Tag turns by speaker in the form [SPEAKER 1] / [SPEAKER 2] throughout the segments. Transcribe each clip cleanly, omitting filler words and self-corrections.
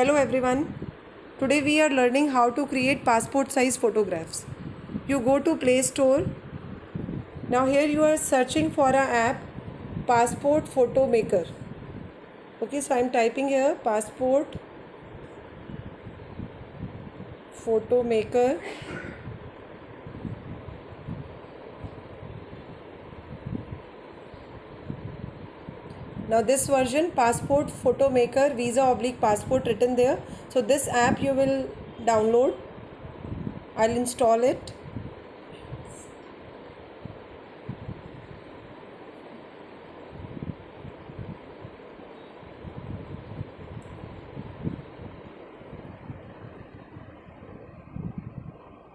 [SPEAKER 1] Hello everyone. Today we are learning how to create passport size photographs. You go to Play Store. Now here you are searching for a app Passport Photo Maker. Okay, so I am typing here Passport Photo Maker. Now this version Passport Photo Maker Visa/Passport written there. So this app you will download. I'll install it.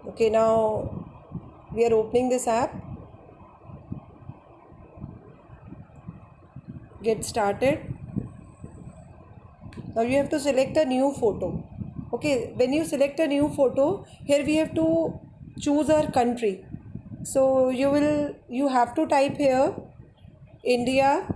[SPEAKER 1] Okay, now we are opening this app. Get started. Now you have to select a new photo. Okay, when you select a new photo, here we have to choose our country. So you have to type here India.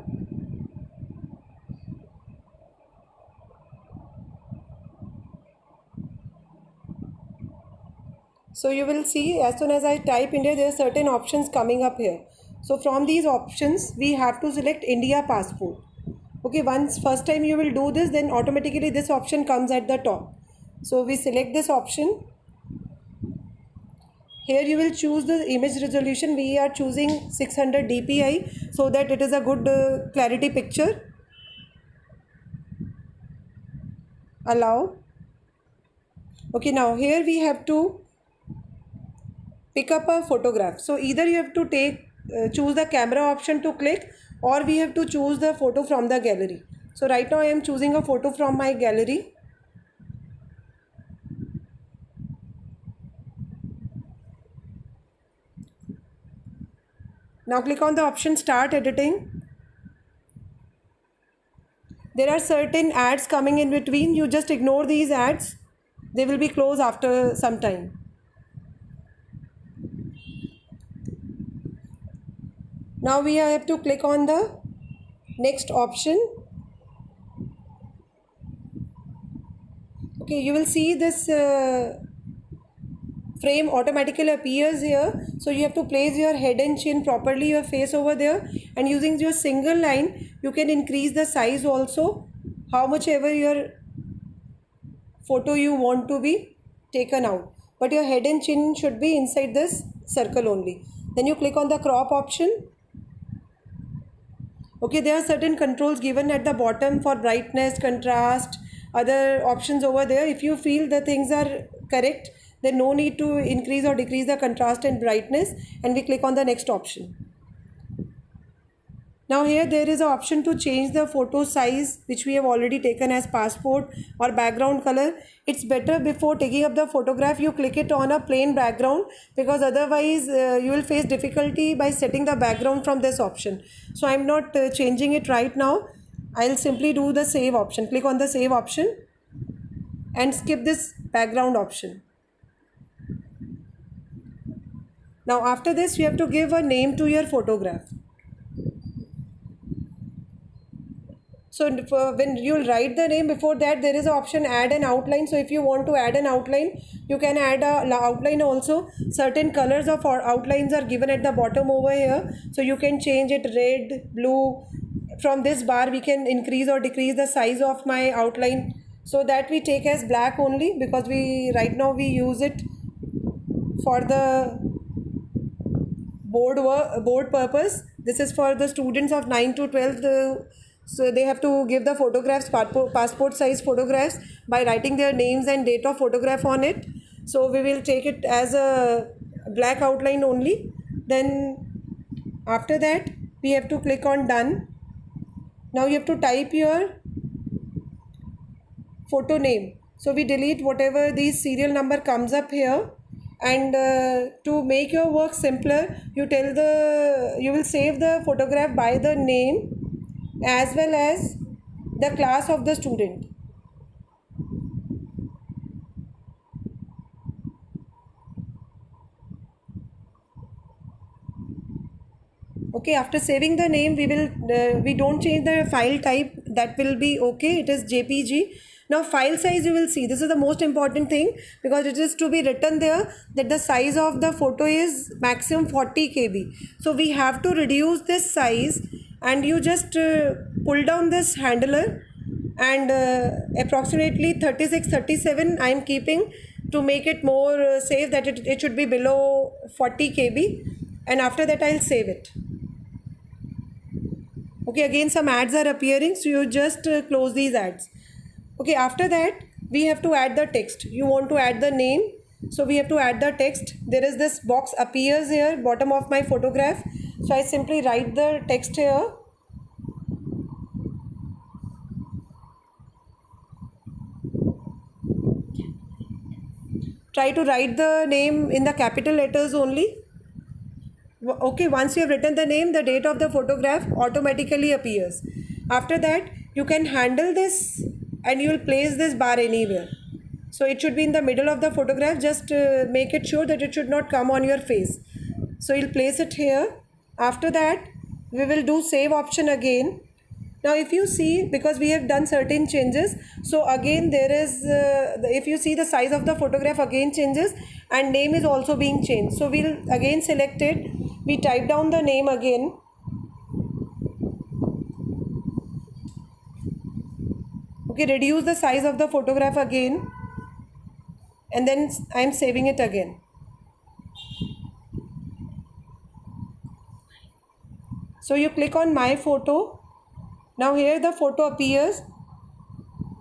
[SPEAKER 1] So you will see as soon as I type India, there are certain options coming up here. So from these options, we have to select India passport. Okay, once first time you will do this, then automatically this option comes at the top. So we select this option. Here you will choose the image resolution. We are choosing 600 dpi so that it is a good clarity picture. Allow. Okay, now here we have to pick up a photograph. So either you have to choose the camera option to click, or we have to choose the photo from the gallery. So right now I am choosing a photo from my gallery. Now click on the option Start Editing. There are certain ads coming in between. You just ignore these ads. They will be closed after some time. Now we have to click on the next option. Okay, you will see this frame automatically appears here. So you have to place your head and chin properly, your face over there, and using your single line you can increase the size also, how much ever your photo you want to be taken out, but your head and chin should be inside this circle only. Then you click on the crop option. Okay, there are certain controls given at the bottom for brightness, contrast, other options over there. If you feel the things are correct, then no need to increase or decrease the contrast and brightness, and we click on the next option. Now here there is an option to change the photo size, which we have already taken as passport, or background color. It's better before taking up the photograph you click it on a plain background, because otherwise you will face difficulty by setting the background from this option. So I'm not changing it right now. I'll simply do the save option. Click on the save option and skip this background option. Now after this you have to give a name to your photograph. So when you write the name, before that there is an option add an outline. So if you want to add an outline, you can add an outline also. Certain colors of outlines are given at the bottom over here. So you can change it red, blue. From this bar we can increase or decrease the size of my outline. So that we take as black only, because right now we use it for the board purpose. This is for the students of 9 to 12. So they have to give the photographs, passport size photographs, by writing their names and date of photograph on it. So we will take it as a black outline only. Then after that we have to click on done. Now you have to type your photo name. So we delete whatever the serial number comes up here, and to make your work simpler, you will save the photograph by the name as well as the class of the student. Okay, after saving the name, we don't change the file type. That will be okay. It is JPG. Now file size, you will see this is the most important thing, because it is to be written there that the size of the photo is maximum 40 KB. So we have to reduce this size, and you just pull down this handler, and approximately 36-37 I am keeping to make it more safe, that it should be below 40 KB, and after that I'll save it. Okay, again some ads are appearing, so you just close these ads. Okay, after that we have to add the text. You want to add the name, so we have to add the text. There is this box appears here bottom of my photograph, so I simply write the text here. Try to write the name in the capital letters only. Okay, once you have written the name, the date of the photograph automatically appears. After that, you can handle this and you will place this bar anywhere. So it should be in the middle of the photograph. Just make it sure that it should not come on your face. So you'll place it here. After that, we will do save option again. Now if you see, because we have done certain changes, so again there is if you see, the size of the photograph again changes and name is also being changed. So we'll again select it, we type down the name again, okay, reduce the size of the photograph again, and then I'm saving it again. So you click on my photo. Now here the photo appears,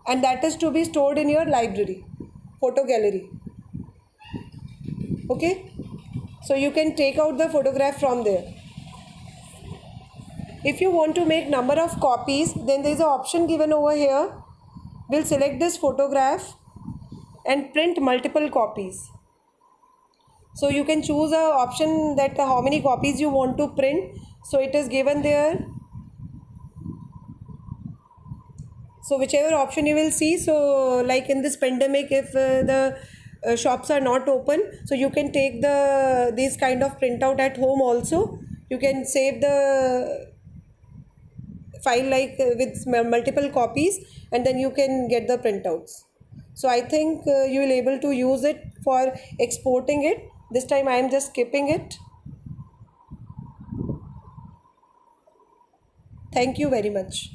[SPEAKER 1] and that is to be stored in your library, photo gallery. Okay, so you can take out the photograph from there. If you want to make number of copies, then there is an option given over here. We'll select this photograph and print multiple copies. So you can choose a option that how many copies you want to print. So it is given there. So whichever option you will see, so like in this pandemic, if the shops are not open, so you can take these kind of printout at home also. You can save the file like with multiple copies, and then you can get the printouts. So I think you will able to use it for exporting it. This time I am just skipping it. Thank you very much.